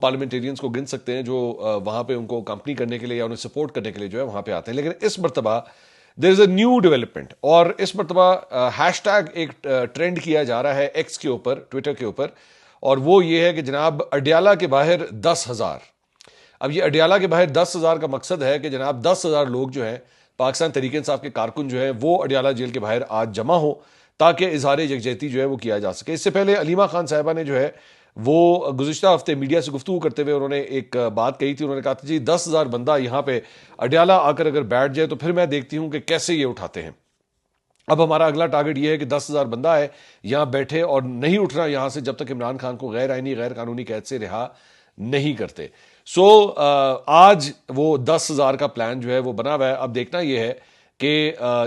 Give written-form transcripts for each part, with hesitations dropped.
Parliamentarians को गिन सकते हैं जो वहां पे उनको कंपनी करने के लिए या उन्हें सपोर्ट करने के लिए जो है वहां पे आते हैं। लेकिन इस मरतबा there is a new development, और इस मरतबा हैशटैग एक ट्रेंड किया जा रहा है एक्स के ऊपर, ट्विटर के ऊपर, और वो ये है कि जनाब अडियाला के बाहर 10,000। अब ये अडियाला के बाहर 10,000 का मकसद है कि जनाब 10,000 लोग जो हैं पाकिस्तान तहरीक इंसाफ के कारकुन जो है वो अडियाला जेल के बाहर आज जमा हो, ताकि इजहार यकजहती जो है वो किया जा सके। इससे पहले अलीमा खान साहिबा ने जो है वो गुज़िश्ता हफ्ते मीडिया से गुफ्तगू करते हुए उन्होंने एक बात कही थी। उन्होंने कहा था जी 10,000 बंदा यहाँ पे अडियाला आकर अगर बैठ जाए तो फिर मैं देखती हूँ कि कैसे ये उठाते हैं। अब हमारा अगला टारगेट ये है कि 10,000 बंदा है यहाँ बैठे और नहीं उठना यहाँ से जब तक इमरान खान को गैर आईनी गैर कानूनी कैद से रिहा नहीं करते। सो आज वो 10,000 का प्लान जो है वो बना हुआ है। अब देखना ये है कि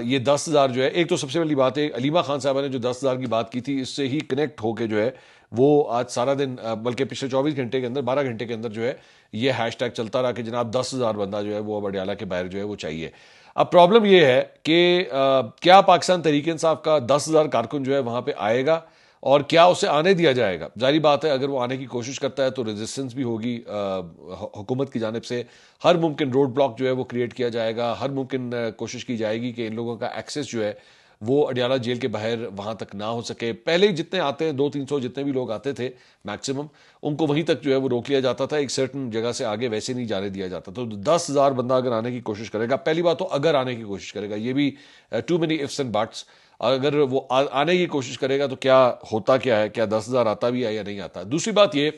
ये 10,000 जो है, एक तो सबसे पहली बात है अलीमा खान साहबा ने जो 10,000 की बात की थी इससे ही कनेक्ट होके जो है वो आज सारा दिन बल्कि पिछले 24 घंटे के अंदर 12 घंटे के अंदर जो है ये हैशटैग चलता रहा कि जनाब 10,000 बंदा जो है वो अब अडियाला के बाहर जो है वो चाहिए। अब प्रॉब्लम ये है कि क्या पाकिस्तान तहरीक इंसाफ का 10,000 कारकुन जो है वहां पे आएगा और क्या उसे आने दिया जाएगा? जारी बात है अगर वो आने की कोशिश करता है तो रेजिस्टेंस भी होगी हुकूमत की जानिब से। हर मुमकिन रोड ब्लॉक जो है वो क्रिएट किया जाएगा, हर मुमकिन कोशिश की जाएगी कि इन लोगों का एक्सेस जो है वो अडियाला जेल के बाहर वहां तक ना हो सके। पहले ही जितने आते हैं 200-300 जितने भी लोग आते थे मैक्सिमम, उनको वहीं तक जो है वो रोक लिया जाता था, एक सर्टन जगह से आगे वैसे नहीं जाने दिया जाता। तो 10,000 बंदा अगर आने की कोशिश करेगा, पहली बात तो अगर आने की कोशिश करेगा, ये भी too many ifs and buts, अगर वो आने की कोशिश करेगा तो क्या होता क्या है, क्या 10,000 आता भी है या नहीं आता। दूसरी बात ये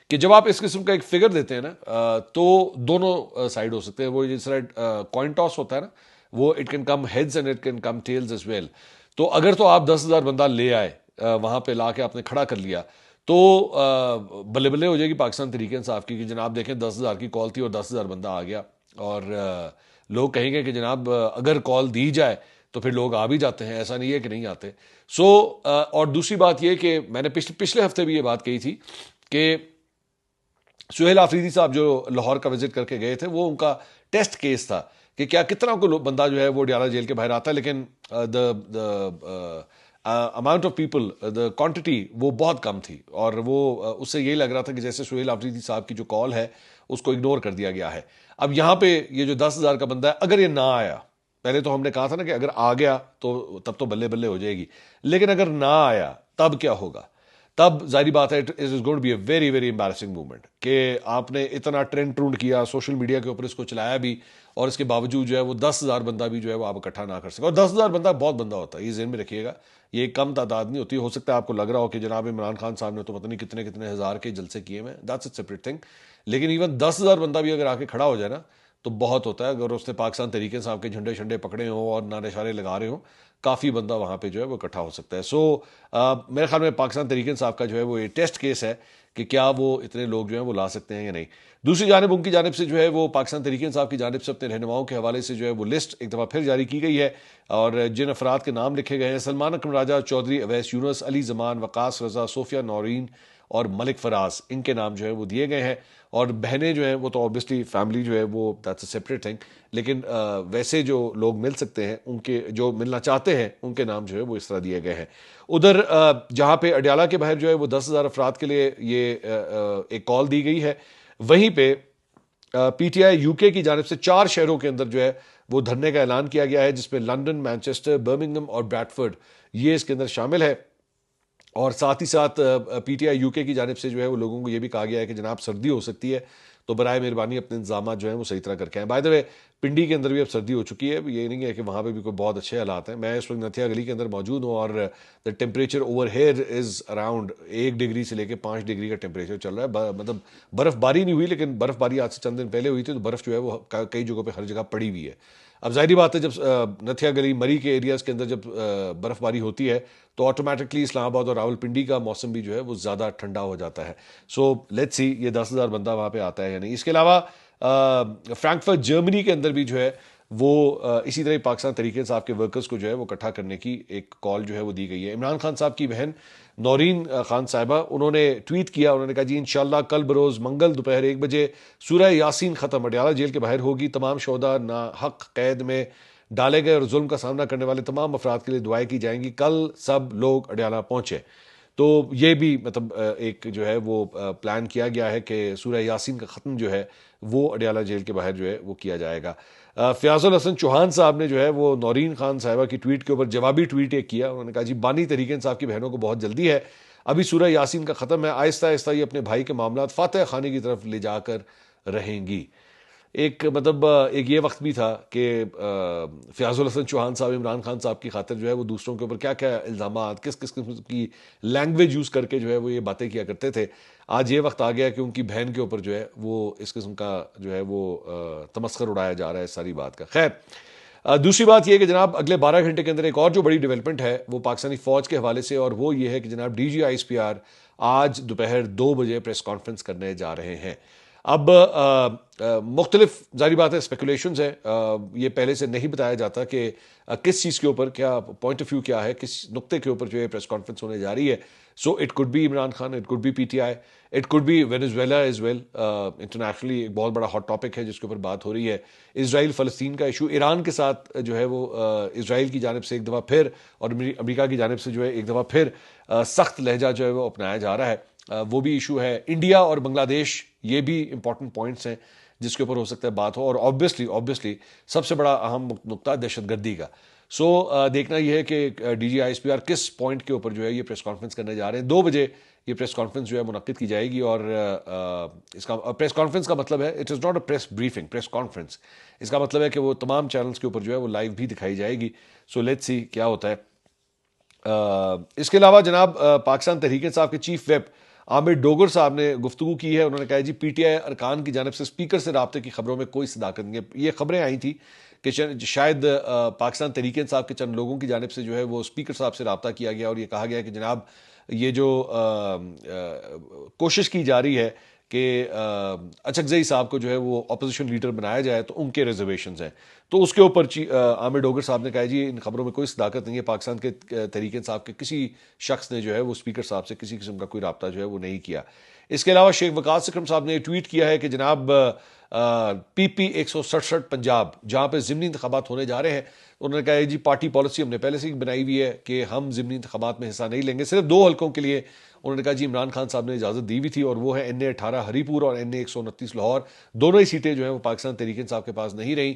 कि जब आप इस किस्म का एक फिगर देते हैं ना तो दोनों साइड हो सकते हैं। वो जिस तरह कॉइन टॉस होता है ना, वो it can come heads and it can come tails as well. तो अगर तो आप 10,000 बंदा ले आए, वहां पे ला के आपने खड़ा कर लिया, तो बल्ले बल्ले हो जाएगी पाकिस्तान तहरीक इंसाफ की कि जनाब देखें 10,000 की कॉल थी और 10,000 बंदा आ गया। और लोग कहेंगे कि जनाब अगर कॉल दी जाए तो फिर लोग आ भी जाते हैं, ऐसा नहीं है कि नहीं आते। सो और दूसरी बात यह कि मैंने पिछले हफ्ते भी ये बात कही थी कि सुहेल आफरीदी साहब जो लाहौर का विजिट करके गए थे, वो उनका टेस्ट केस था कि क्या कितना को बंदा जो है वो अडियाला जेल के बाहर आता है। लेकिन the amount of people, the quantity वो बहुत कम थी, और वो उससे यही लग रहा था कि जैसे सुहेल आफरीदी साहब की जो कॉल है उसको इग्नोर कर दिया गया है। अब यहां पे ये जो 10,000 का बंदा है, अगर ये ना आया, पहले तो हमने कहा था ना कि अगर आ गया तो तब तो बल्ले बल्ले हो जाएगी, लेकिन अगर ना आया तब क्या होगा? तब जारी बात है it is going to be a very very embarrassing movement कि आपने इतना ट्रेंड ट्रूंड किया, सोशल मीडिया के ऊपर इसको चलाया भी, और इसके बावजूद जो है वो 10,000 बंदा भी जो है वो आप इकट्ठा ना कर सके। और 10,000 बंदा बहुत बंदा होता है, ये ज़हन में रखिएगा, ये कम तादाद नहीं होती। हो सकता है आपको लग रहा हो कि जनाब इमरान खान साहब ने तो पता नहीं कितने कितने हज़ार के जलसे किए हैं, दैट्स अ सेपरेट थिंग। लेकिन इवन 10,000 बंदा भी अगर आके खड़ा हो जाए ना तो बहुत होता है। अगर उसने पाकिस्तान तरीके साहब के झंडे शंडे पकड़े हों और नारे शारे लगा रहे हों, काफ़ी बंदा वहाँ पे जो है वो इकट्ठा हो सकता है। सो मेरे ख्याल में पाकिस्तान तरीके साहब का जो है वो ये टेस्ट केस है कि क्या वो इतने लोग जो हैं वो ला सकते हैं या नहीं। दूसरी जानिब उनकी जानिब से जो है वो पाकिस्तान तरीके साहब की जानिब से अपने रहनुमाओं के हवाले से जो है वो लिस्ट एक दफ़ा फिर जारी की गई है, और जिन अफराद के नाम लिखे गए हैं, सलमान अकरम राजा, चौधरी अवैस यूनुस, अली जमान, वकास रजा, सोफिया नौरीन और मलिक फराज, इनके नाम जो है वो दिए गए हैं। और बहनें जो हैं वो तो ऑब्वियसली फैमिली जो है वो दैट्स अ सेपरेट थिंग, लेकिन वैसे जो लोग मिल सकते हैं, उनके जो मिलना चाहते हैं उनके नाम जो है वो इस तरह दिए गए हैं। उधर जहाँ पे अडियाला के बाहर जो है वो 10,000 अफराद के लिए ये एक कॉल दी गई है, वहीं पे पीटीआई यूके की जानिब से 4 शहरों के अंदर जो है वो धरने का ऐलान किया गया है, जिसमें लंदन, मैनचेस्टर, बर्मिंघम और ब्रैडफोर्ड ये इसके अंदर शामिल है। और साथ ही साथ पीटीआई यूके की जानिब से जो है वो लोगों को ये भी कहा गया है कि जनाब सर्दी हो सकती है, तो बराए मेहरबानी अपने इंतजाम जो है वो सही तरह करके आए। बाय द वे पिंडी के अंदर भी अब सर्दी हो चुकी है, ये नहीं है कि वहाँ पे भी कोई बहुत अच्छे हालात हैं। मैं इस वक्त नथिया गली के अंदर मौजूद हूँ और the temperature over here is around 1 degree से लेकर 5 डिग्री का टेम्परेचर चल रहा है। मतलब बर्फबारी नहीं हुई, लेकिन बर्फबारी आज से चंद दिन पहले हुई थी, तो बर्फ़ जो है वो कई जगहों पर हर जगह पड़ी हुई है। अब जाहिर बात है जब नथिया गली मरी के एरियाज़ के अंदर जब बर्फबारी होती है तो ऑटोमेटिकली इस्लामाबाद और रावलपिंडी का मौसम भी जो है वो ज़्यादा ठंडा हो जाता है। सो लेट्स सी ये 10,000 बंदा वहाँ पे आता है या नहीं। इसके अलावा फ्रैंकफर्ट जर्मनी के अंदर भी जो है वो इसी तरह पाकिस्तान तरीके साहब के वर्कर्स को जो है वो इकट्ठा करने की एक कॉल जो है वो दी गई है। इमरान खान साहब की बहन नौरीन खान साहिबा, उन्होंने ट्वीट किया, उन्होंने कहा जी इंशाल्लाह कल बरोज़ मंगल दोपहर 1 बजे सूरह यासीन ख़त्म अडियाला जेल के बाहर होगी। तमाम शोहदा ना हक कैद में डाले गए और जुल्म का सामना करने वाले तमाम अफराद के लिए दुआएं की जाएंगी। कल सब लोग अडियाला पहुंचे। तो ये भी मतलब एक जो है वो प्लान किया गया है कि सूरह यासीन का ख़त्म जो है वो अडयाला जेल के बाहर जो है वो किया जाएगा। फ़याज़ुल हसन चौहान साहब ने जो है वो नौरीन खान साहिबा की ट्वीट के ऊपर जवाबी ट्वीट एक किया। उन्होंने कहा जी बानी तहरीक इंसाफ की बहनों को बहुत जल्दी है, अभी सूरह यासीन का ख़त्म है, आहिस्ता आहिस्ता ये अपने भाई के मामला फातह खाने की तरफ ले जाकर रहेंगी। एक मतलब एक ये वक्त भी था कि फ़याज़ुल हसन चौहान साहब इमरान खान साहब की खातिर जो है वो दूसरों के ऊपर क्या क्या इल्ज़ामात किस किस किस्म की लैंग्वेज यूज़ करके जो है वो ये बातें किया करते थे। आज ये वक्त आ गया कि उनकी बहन के ऊपर जो है वो इस किस्म का जो है वो तमस्खर उड़ाया जा रहा है सारी बात का। खैर, दूसरी बात यह है कि जनाब अगले 12 घंटे के अंदर एक और जो बड़ी डेवलपमेंट है वो पाकिस्तानी फौज के हवाले से, और वो ये है कि जनाब DGISPR आज दोपहर 2 बजे प्रेस कॉन्फ्रेंस करने जा रहे हैं। अब मुख्तलिफ जारी बात है, स्पेकुलेशन है, ये पहले से नहीं बताया जाता कि किस चीज़ के ऊपर क्या पॉइंट ऑफ व्यू क्या है, किस नुक्ते के ऊपर जो है प्रेस कॉन्फ्रेंस होने जा रही है। So it could be Imran Khan, it could be PTI, it could be Venezuela as well. Internationally एक बहुत बड़ा हॉट टॉपिक है जिसके ऊपर बात हो रही है। इसराइल फ़लस्तीन का इशू, ईरान के साथ जो है वो इसराइल की जानिब से एक दफ़ा फिर और अमेरिका की जानिब से जो है एक दफ़ा फिर सख्त लहजा जो है वो अपनाया जा रहा है। वो भी इशू है। इंडिया और बांग्लादेश, ये भी इंपॉर्टेंट पॉइंट्स हैं जिसके ऊपर हो सकता है बात हो। और ऑब्वियसली सबसे बड़ा अहम नुकता दहशतगर्दी का। सो देखना यह है कि DGISPR किस पॉइंट के ऊपर जो है ये प्रेस कॉन्फ्रेंस करने जा रहे हैं। 2 बजे ये प्रेस कॉन्फ्रेंस जो है मुनक्किद की जाएगी। और इसका प्रेस कॉन्फ्रेंस का मतलब है, it is not a press briefing, press conference. इसका मतलब है कि वो तमाम चैनल्स के ऊपर जो है वो लाइव भी दिखाई जाएगी। सो लेट्स सी क्या होता है। इसके अलावा जनाब पाकिस्तान तहरीक इंसाफ के चीफ व्हिप आमिर डोगर साहब ने गुफ्तगू की है। उन्होंने कहा जी PTI अरकान की जानिब से स्पीकर से राब्ते की खबरों में कोई सदाकत नहीं है। ये खबरें आई थी कि शायद पाकिस्तान तहरीक इंसाफ के चंद लोगों की जानिब से जो है वो स्पीकर साहब से राब्ता किया गया और ये कहा गया कि जनाब ये जो कोशिश की जा रही है कि अचकजई साहब को जो है वो अपोजिशन लीडर बनाया जाए तो उनके रिजर्वेशन हैं। तो उसके ऊपर आमिर डोगर साहब ने कहा जी इन खबरों में कोई सदाकत नहीं है, पाकिस्तान के तहरीक इंसाफ के किसी शख्स ने जो है वो स्पीकर साहब से किसी किस्म का कोई रब्ता जो है वो नहीं किया। इसके अलावा शेख वकास अकरम साहब ने ट्वीट किया है कि जनाब PP 167 पंजाब, जहाँ पे ज़िमनी इंतखाबात होने जा रहे हैं, उन्होंने कहा जी पार्टी पॉलिसी हमने पहले से ही बनाई हुई है कि हम ज़िमनी इंतखाबात में हिस्सा नहीं लेंगे, सिर्फ 2 हल्कों के लिए। उन्होंने कहा जी इमरान खान साहब ने इजाज़त दी हुई थी और वो है NA 18 हरीपुर और NA 129 लाहौर। दोनों ही सीटें जो है वो पाकिस्तान तहरीक इंसाफ के पास नहीं रहीं।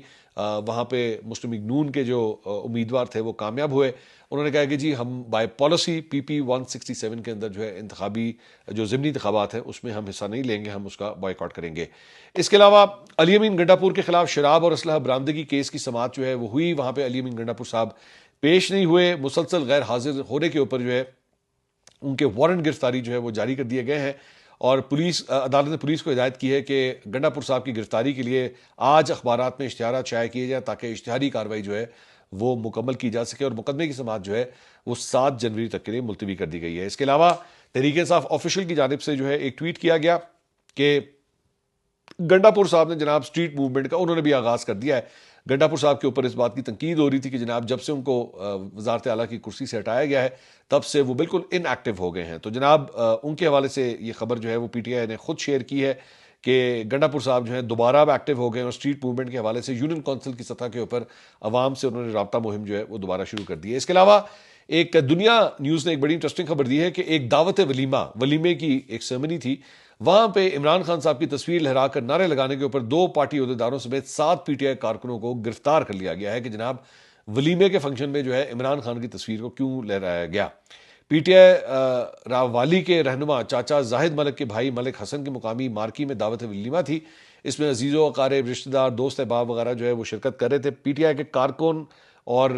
वहाँ पे मुस्लिम लीग नून के जो उम्मीदवार थे वो कामयाब हुए। उन्होंने कहा कि जी हम बाय पॉलिसी PP 167 के अंदर जो है इंतखाबी जो ज़िमनी इंतखाबात हैं उसमें हम हिस्सा नहीं लेंगे, हम उसका बॉयकॉट करेंगे। इसके अलावा अली अमीन गंडापुर के खिलाफ शराब और असलहा बरामदगी केस की समाअत जो है वो हुई। वहाँ पे अली अमीन गंडापुर साहब पेश नहीं हुए। मुसलसल गैर हाजिर होने के ऊपर जो है उनके वारंट गिरफ्तारी जो है वो जारी कर दिए गए हैं। और अदालत ने पुलिस को हिदायत की है कि गंडापुर साहब की गिरफ्तारी के लिए आज अखबारात में इश्तिहारात शाया किए जाए ताकि इश्तिहारी कार्रवाई जो है वो मुकम्मल की जा सके। और मुकदमे की समाअत जो है वो 7 जनवरी तक के लिए मुलतवी कर दी गई है। इसके अलावा तहरीक इंसाफ ऑफिशियल की जानिब से जो है एक ट्वीट किया गया कि गंडापुर साहब ने जनाब स्ट्रीट मूवमेंट का उन्होंने भी आगाज कर दिया है। गंडापुर साहब के ऊपर इस बात की तनकीद हो रही थी कि जनाब जब से उनको वजारत आला की कुर्सी से हटाया गया है तब से वो बिल्कुल इनएक्टिव हो गए हैं। तो जनाब उनके हवाले से ये खबर जो है वो PTI ने खुद शेयर की है कि गंडापुर साहब जो है दोबारा अब एक्टिव हो गए और स्ट्रीट मूवमेंट के हवाले से यूनियन काउंसिल की सतह के ऊपर अवाम से उन्होंने राब्ता मुहिम जो है वो दोबारा शुरू कर दी है। इसके अलावा एक दुनिया न्यूज़ ने एक बड़ी इंटरेस्टिंग खबर दी है कि एक दावत वलीमे की एक सेरेमनी थी, वहां पे इमरान खान साहब की तस्वीर लहराकर नारे लगाने के ऊपर 2 पार्टी अहदेदारों समेत 7 PTI कारकुनों को गिरफ्तार कर लिया गया है कि जनाब वलीमे के फंक्शन में जो है इमरान खान की तस्वीर को क्यों लहराया गया। PTI राववाली के रहनुमा चाचा जाहिद मलिक के भाई मलिक हसन की मुकामी मार्की में दावत वलीमा थी। इसमें अजीज़ो अकारिब रिश्तेदार दोस्त अहबाब वगैरह जो है वो शिरकत कर रहे थे। PTI के कारकुन और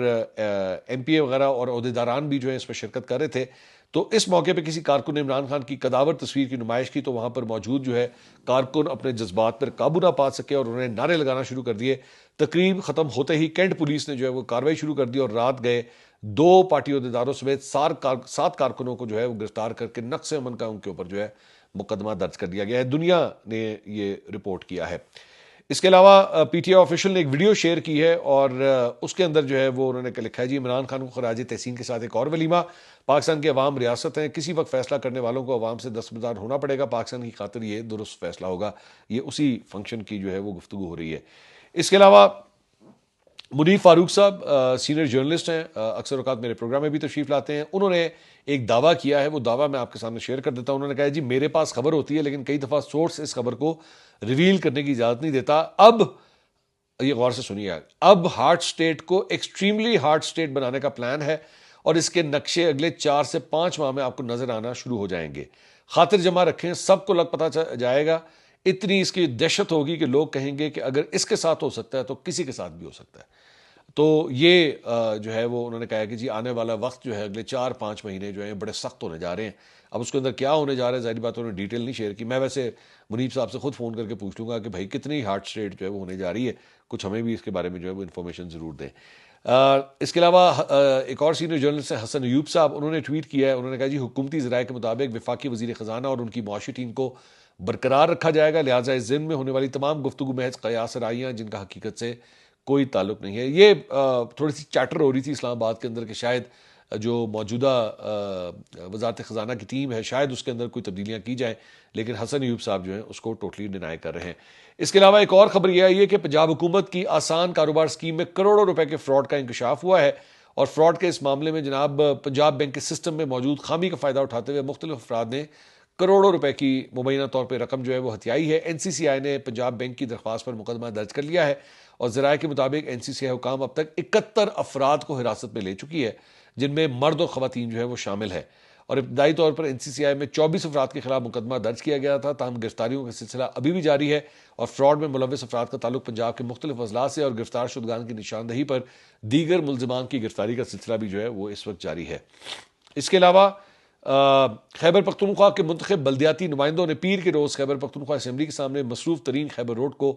MPA वगैरह और अहदेदारान भी जो है इसमें शिरकत कर रहे थे। तो इस मौके पे किसी कारकुन ने इमरान खान की कदावर तस्वीर की नुमाइश की तो वहां पर मौजूद जो है कारकुन अपने जज्बात पर काबू ना पा सके और उन्होंने नारे लगाना शुरू कर दिए। तकरीब खत्म होते ही कैंट पुलिस ने जो है वो कार्रवाई शुरू कर दी और रात गए 2 पार्टी अहदेदारों समेत 7 कारकुनों को जो है वो गिरफ्तार करके नक्स अमन का उनके ऊपर जो है मुकदमा दर्ज कर दिया गया है। दुनिया ने ये रिपोर्ट किया है। इसके अलावा PTI ऑफिशियल ने एक वीडियो शेयर की है और उसके अंदर जो है वो उन्होंने लिखा है जी इमरान खान को खराज तहसीन के साथ एक और वलीमा। पाकिस्तान के अवाम रियासत हैं, किसी वक्त फैसला करने वालों को अवाम से दस्तबरदार होना पड़ेगा। पाकिस्तान की खातिर ये दुरुस्त फैसला होगा। ये उसी फंक्शन की जो है वो गुफ्तगू हो रही है। इसके अलावा मुनीर फारूक साहब सीनियर जर्नलिस्ट हैं, अक्सर औकात मेरे प्रोग्राम में भी तशरीफ लाते हैं। उन्होंने एक दावा किया है, वो दावा मैं आपके सामने शेयर कर देता हूं। उन्होंने कहा है जी मेरे पास खबर होती है लेकिन कई दफा सोर्स इस खबर को रिवील करने की इजाजत नहीं देता। अब ये गौर से सुनिए, अब हार्ट स्टेट को एक्सट्रीमली हार्ट स्टेट बनाने का प्लान है और इसके नक्शे अगले 4 से 5 माह में आपको नजर आना शुरू हो जाएंगे। खातिर जमा रखें, सबको लग पता जाएगा। इतनी इसकी दहशत होगी कि लोग कहेंगे कि अगर इसके साथ हो सकता है तो किसी के साथ भी हो सकता है। तो ये जो है वो उन्होंने कहा कि जी आने वाला वक्त जो है अगले 4-5 महीने जो है बड़े सख्त होने जा रहे हैं। अब उसके अंदर क्या होने जा रहा है जाहिर बात उन्होंने डिटेल नहीं शेयर की। मैं वैसे मुनीब साहब से खुद फ़ोन करके पूछ लूंगा कि भाई कितनी हार्ट रेट जो है वो होने जा रही है, कुछ हमें भी इसके बारे में जो है वो इन्फॉर्मेशन ज़रूर दें। इसके अलावा एक और सीनियर जर्नलिस्ट है हसन अयूब साहब, उन्होंने ट्वीट किया है। उन्होंने कहा जी हुकूमती ज़राए के मुताबिक वफाकी वज़ीर ख़जाना और उनकी मुआशी टीम को बरकरार रखा जाएगा, लिहाजा इस ज़िम्न में होने वाली तमाम गुफ्तगू महज क़यास राइयाँ जिनका हकीकत से कोई ताल्लुक नहीं है। ये थोड़ी सी चैटर हो रही थी इस्लामाबाद के अंदर कि शायद जो मौजूदा वजारत ख़जाना की टीम है शायद उसके अंदर कोई तब्दीलियाँ की जाएँ, लेकिन हसन अयूब साहब जो हैं उसको टोटली डिनाई कर रहे हैं। इसके अलावा एक और खबर यह आई है कि पंजाब हुकूमत की आसान कारोबार स्कीम में करोड़ों रुपए के फ्रॉड का इंकशाफ हुआ है और फ्रॉड के इस मामले में जनाब पंजाब बैंक के सिस्टम में मौजूद खामी का फ़ायदा उठाते हुए मुख्तलिफ अफराद ने करोड़ों रुपए की मुबैना तौर पर रकम जो है वो हथियाई है। NCCI ने पंजाब बैंक की दरख्वास्त पर मुकदमा दर्ज कर लिया है और ज़राए के मुताबिक NCCI हुकाम अब तक 71 अफराद को हिरासत में ले चुकी है, जिनमें मर्द और ख़वातीन जो है वो शामिल है। और इब्तदाई तौर पर NCCI में 24 अफराद के खिलाफ मुकदमा दर्ज किया गया था, ताहम गिरफ्तारियों का सिलसिला अभी भी जारी है और फ्रॉड में मुलविस अफराद का ताल्लुक पंजाब के मुख्तलिफ अजला से और गिरफ्तार शुदगान की निशानदही पर दीगर मुलजमान की गिरफ्तारी का सिलसिला भी जो है वो इस वक्त जारी है। इसके अलावा खैबर पख्तूनख्वा के मुंतखब बल्दियाती नुमाइंदों ने पीर के रोज़ खैबर पख्तूनख्वा असम्बली के सामने मसरूफ तरीन खैबर रोड को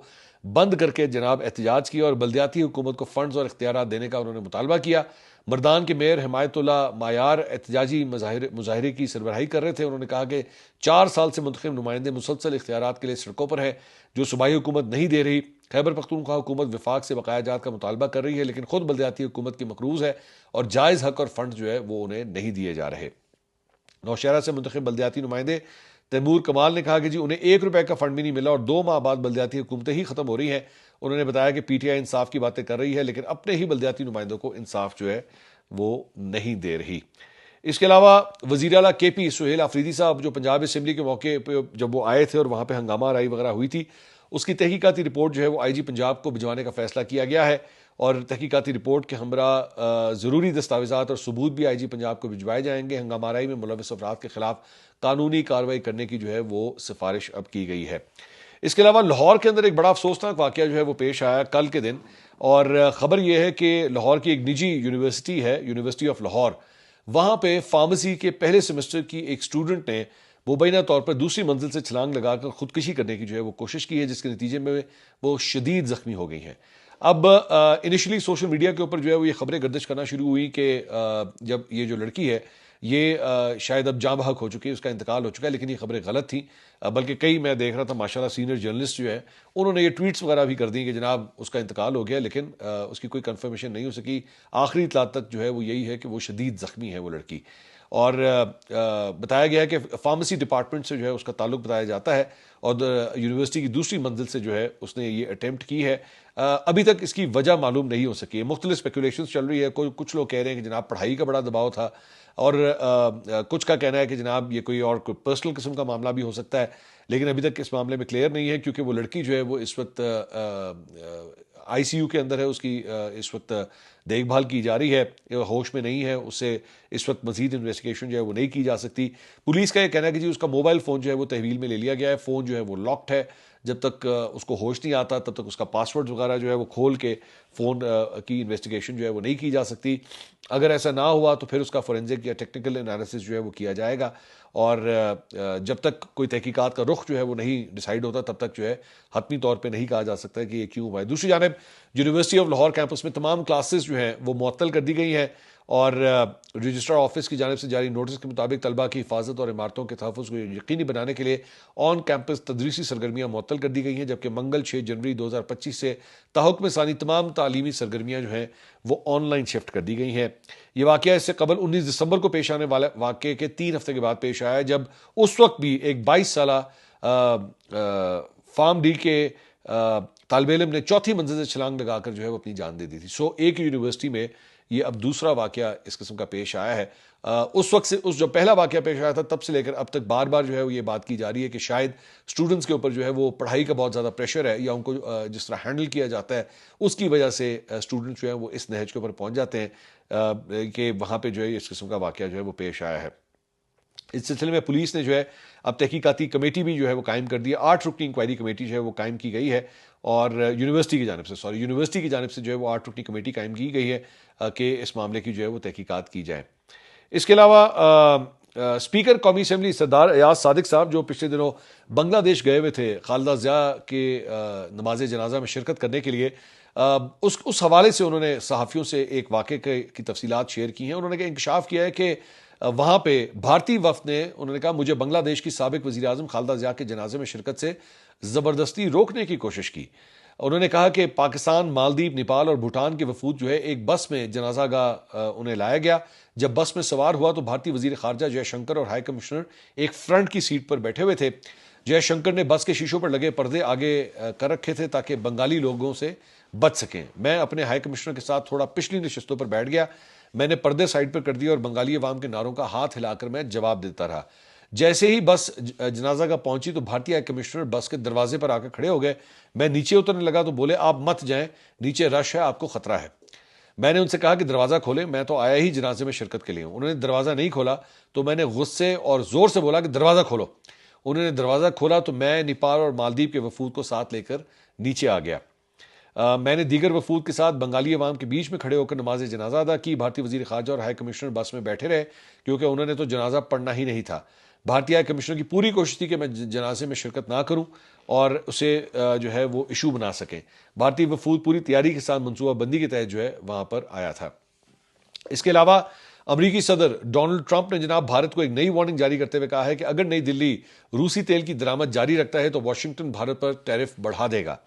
बंद करके जनाब एहतजाज किया और बल्दियाती हुकूमत को फंड्स और इख्तियारात देने का उन्होंने मुतालबा किया। मर्दान के मेयर हिमायतुल्ला मायार एहतजाजी मुजाहरे की सरबराही कर रहे थे। उन्होंने कहा कि 4 साल से मुंतखब नुमाइंदे मुसलसल इख्तियारात के लिए सड़कों पर है जो सूबाई हुकूमत नहीं दे रही। खैबर पख्तूनख्वा हुकूमत विफाक से बकायाजात का मुतालबा कर रही है लेकिन खुद बल्दियाती हुकूमत की मकरूज है और जायज़ हक और फंड जो है वो उन्हें नहीं दिए जा रहे। नौशहरा से मुंतखब बल्दियाती नुमाइंदे तैमूर कमाल ने कहा कि जी उन्हें 1 रुपए का फंड भी नहीं मिला और 2 माह बाद बल्दियाती हुकूमतें ही खत्म हो रही हैं। उन्होंने बताया कि PTI इंसाफ की बातें कर रही है लेकिन अपने ही बल्दियाती नुमाइंदों को इंसाफ जो है वो नहीं दे रही। इसके अलावा वज़ीर आला KP सुहेल आफरीदी साहब जो पंजाब असम्बली के मौके पर जब वो आए थे और वहाँ पर हंगामा आराई वगैरह हुई थी, उसकी तहकीकाती रिपोर्ट जो है वो IG पंजाब को भिजवाने का फैसला किया गया है और तहकीकाती रिपोर्ट के हमरा ज़रूरी दस्तावेज़ात और सबूत भी IG पंजाब को भिजवाए जाएंगे। हंगामा आराई में मुलविस अफराद के खिलाफ कानूनी कार्रवाई करने की जो है वो सिफारिश अब की गई है। इसके अलावा लाहौर के अंदर एक बड़ा अफसोसनाक वाक़या जो है वो पेश आया कल के दिन और ख़बर यह है कि लाहौर की एक निजी यूनिवर्सिटी है, यूनिवर्सिटी ऑफ लाहौर, वहाँ पे फार्मेसी के पहले सेमेस्टर की एक स्टूडेंट ने मुबैना तौर पर दूसरी मंजिल से छलांग लगाकर खुदकुशी करने की जो है वो कोशिश की है, जिसके नतीजे में वो शदीद जख्मी हो गई हैं। अब इनिशियली सोशल मीडिया के ऊपर जो है वो ये खबरें गर्दिश करना शुरू हुई कि जब ये जो लड़की है ये शायद अब जाँ बहक हो चुकी है, उसका इंतकाल हो चुका है, लेकिन ये खबरें गलत थी। बल्कि कई मैं देख रहा था माशाल्लाह सीनियर जर्नलिस्ट जो है उन्होंने ये ट्वीट्स वगैरह भी कर दी कि जनाब उसका इंतकाल हो गया, लेकिन उसकी कोई कंफर्मेशन नहीं हो सकी। आखिरी इत्तला तक जो है वो यही है कि वो शदीद जख्मी है वो लड़की और बताया गया है कि फार्मेसी डिपार्टमेंट से जो है उसका ताल्लुक बताया जाता है और यूनिवर्सिटी की दूसरी मंजिल से जो है उसने ये अटेम्प्ट की है। अभी तक इसकी वजह मालूम नहीं हो सकी है, मुख्तलिफ स्पेकुलेशन चल रही है। कुछ लोग कह रहे हैं कि जनाब पढ़ाई का बड़ा दबाव था और कुछ का कहना है कि जनाब ये कोई और पर्सनल किस्म का मामला भी हो सकता है, लेकिन अभी तक इस मामले में क्लियर नहीं है क्योंकि वो लड़की जो है वो इस वक्त ICU के अंदर है, उसकी इस वक्त देखभाल की जा रही है, होश में नहीं है, उससे इस वक्त मजीद इन्वेस्टिगेशन जो है वो नहीं की जा सकती। पुलिस का ये कहना है कि जी उसका मोबाइल फ़ोन जो है वो तहवील में ले लिया गया है, फ़ोन जो है वो लॉक्ड है, जब तक उसको होश नहीं आता तब तक उसका पासवर्ड वगैरह जो है वो खोल के फ़ोन की इन्वेस्टिगेशन जो है वो नहीं की जा सकती। अगर ऐसा ना हुआ तो फिर उसका फोरेंसिक या टेक्निकल एनालिसिस जो है वो किया जाएगा और जब तक कोई तहकीकात का रुख जो है वो नहीं डिसाइड होता तब तक जो है हतमी तौर पे नहीं कहा जा सकता है कि ये क्यों हुआ है। दूसरी जानिब यूनिवर्सिटी ऑफ लाहौर कैंपस में तमाम क्लासेस जो हैं वो मुअत्तल कर दी गई हैं और रजिस्ट्रार ऑफिस की जानिब से जारी नोटिस के मुताबिक तलबा की हिफाजत और इमारतों के तहफ़्फ़ुज़ को यकीनी बनाने के लिए ऑन कैंपस तदरीसी सरगर्मियाँ मुअत्तल कर दी गई हैं, जबकि मंगल 6 जनवरी 2025 से ताहुक्म सानी तमाम तालीमी सरगर्मियाँ जो हैं वो ऑनलाइन शिफ्ट कर दी गई हैं। ये वाक़या इससे कबल 19 दिसंबर को पेश आने वाले वाक़े के 3 हफ्ते के बाद पेश आया, जब उस वक्त भी एक 22 साला फार्म डी के तालिब इल्म ने चौथी मंजिल से छलांग लगाकर जो है वो अपनी जान दे दी थी। सो एक यूनिवर्सिटी में ये अब दूसरा वाकया इस किस्म का पेश आया है। उस वक्त से उस जो पहला वाकया पेश आया था तब से लेकर अब तक बार बार जो है वो ये बात की जा रही है कि शायद स्टूडेंट्स के ऊपर जो है वो पढ़ाई का बहुत ज़्यादा प्रेशर है, या उनको जिस तरह हैंडल किया जाता है उसकी वजह से स्टूडेंट्स जो है वो इस नहज के ऊपर पहुंच जाते हैं कि वहाँ पर जो है इस किस्म का वाकया जो है वो पेश आया है। इस सिलसिले में पुलिस ने जो है अब तहकीकाती कमेटी भी जो है वो कायम कर दी है। 8 रुकनी इंक्वायरी कमेटी जो है वो कायम की गई है, और यूनिवर्सिटी की जानिब से जो है वो 8 रुकनी कमेटी कायम की गई है कि इस मामले की जो है वो तहकीकात की जाए। इसके अलावा स्पीकर कौमी असम्बली सरदार अयाज सादिक साहब जो पिछले दिनों बांग्लादेश गए हुए थे खालिदा ज़िया के नमाज जनाजा में शिरकत करने के लिए, उस हवाले से उन्होंने सहाफ़ियों से एक वाक़े की तफसीलात शेयर की हैं। उन्होंने इंकशाफ किया है कि वहाँ पे भारतीय वफ़द ने, उन्होंने कहा, मुझे बांग्लादेश की साबिक वज़ीर आज़म खालिदा ज़िया के जनाजे में शिरकत से ज़बरदस्ती रोकने की कोशिश की। उन्होंने कहा कि पाकिस्तान, मालदीव, नेपाल और भूटान के वफूद जो है एक बस में जनाजा गाह उन्हें लाया गया। जब बस में सवार हुआ तो भारतीय वज़ीर ख़ारजा जयशंकर और हाई कमिश्नर एक फ्रंट की सीट पर बैठे हुए थे। जयशंकर ने बस के शीशों पर लगे पर्दे आगे कर रखे थे ताकि बंगाली लोगों से बच सकें। मैं अपने हाई कमिश्नर के साथ थोड़ा पिछली नशिस्तों पर बैठ गया। मैंने पर्दे साइड पर कर दिए और बंगाली अवाम के नारों का हाथ हिलाकर मैं जवाब देता रहा। जैसे ही बस जनाजा का पहुंची तो भारतीय हाई कमिश्नर बस के दरवाजे पर आकर खड़े हो गए। मैं नीचे उतरने लगा तो बोले, आप मत जाएं, नीचे रश है, आपको खतरा है। मैंने उनसे कहा कि दरवाज़ा खोले, मैं तो आया ही जनाजे में शिरकत के लिए हूं। उन्होंने दरवाज़ा नहीं खोला तो मैंने गुस्से और ज़ोर से बोला कि दरवाज़ा खोलो। उन्होंने दरवाज़ा खोला तो मैं नेपाल और मालदीव के वफूद को साथ लेकर नीचे आ गया। मैंने दीगर वफूद के साथ बंगाली अवाम के बीच में खड़े होकर नमाज जनाजा अदा की। भारतीय वज़ीर ख़ारजा और हाई कमिश्नर बस में बैठे रहे क्योंकि उन्होंने तो जनाजा पढ़ना ही नहीं था। भारतीय हाई कमिश्नर की पूरी कोशिश थी कि मैं जनाजे में शिरकत ना करूं और उसे जो है वो इशू बना सकें। भारतीय वफूद पूरी तैयारी के साथ मनसूबाबंदी के तहत जो है वहां पर आया था। इसके अलावा अमरीकी सदर डोनाल्ड ट्रंप ने जनाब भारत को एक नई वार्निंग जारी करते हुए कहा है कि अगर नई दिल्ली रूसी तेल की दरामद जारी रखता है तो वाशिंगटन भारत पर टैरिफ बढ़ा देगा।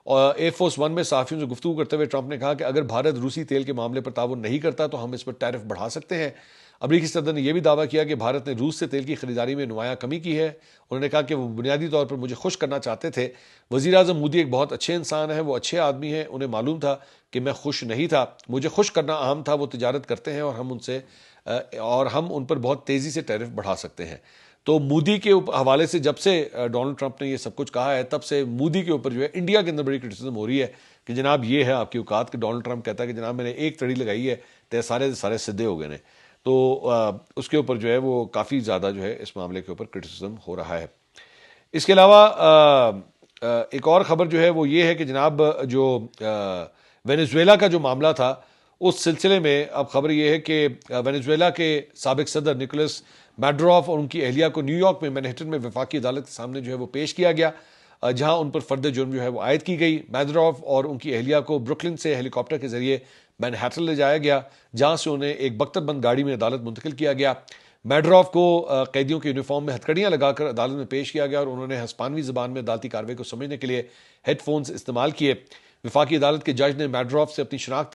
और एयरफोर्स 1 में साफियों से गुफ्तगू करते हुए ट्रंप ने कहा कि अगर भारत रूसी तेल के मामले पर ताउन नहीं करता तो हम इस पर टैरिफ बढ़ा सकते हैं। अमरीकी सदर ने यह भी दावा किया कि भारत ने रूस से तेल की खरीदारी में नुमाया कमी की है। उन्होंने कहा कि वो बुनियादी तौर पर मुझे खुश करना चाहते थे। वज़ीर आज़म मोदी एक बहुत अच्छे इंसान है, वो अच्छे आदमी हैं। उन्हें मालूम था कि मैं खुश नहीं था, मुझे खुश करना अहम था। वो तिजारत करते हैं और हम उन पर बहुत तेज़ी से टैरिफ बढ़ा सकते हैं। तो मोदी के हवाले से जब से डोनाल्ड ट्रंप ने ये सब कुछ कहा है तब से मोदी के ऊपर जो है इंडिया के अंदर बड़ी क्रिटिसिज्म हो रही है कि जनाब ये है आपकी औकात। कि डोनाल्ड ट्रंप कहता है कि जनाब मैंने एक तड़ी लगाई है तो सारे सिद्धे हो गए ने। तो उसके ऊपर जो है वो काफ़ी ज़्यादा जो है इस मामले के ऊपर क्रिटिसिज्म हो रहा है। इसके अलावा एक और ख़बर जो है वो ये है कि जनाब जो वेनेजुएला का जो मामला था उस सिलसिले में अब खबर यह है कि वेनेजुएला के साबिक सदर निकोलस मैडुरोफ और उनकी अहलिया को न्यूयॉर्क में मैनहट्टन में वफाकी अदालत के सामने जो है वो पेश किया गया, जहां उन पर फर्द जुर्म जो है वो आयद की गई। मैडुरोफ और उनकी अहलिया को ब्रुकलिन से हेलीकॉप्टर के जरिए मैनहट्टन ले जाया गया, जहां से उन्हें एक बख्तरबंद गाड़ी में अदालत मुंतकिल किया गया। मैडुरोफ को कैदियों के यूनिफॉर्म में हथकड़ियां लगाकर अदालत में पेश किया गया और उन्होंने हस्पानवी ज़बान में अदालती कार्रवाई को समझने के लिए हेडफोन्स इस्तेमाल किए। वफाकी अदालत के जज ने मैडुरोफ से अपनी शनाख्त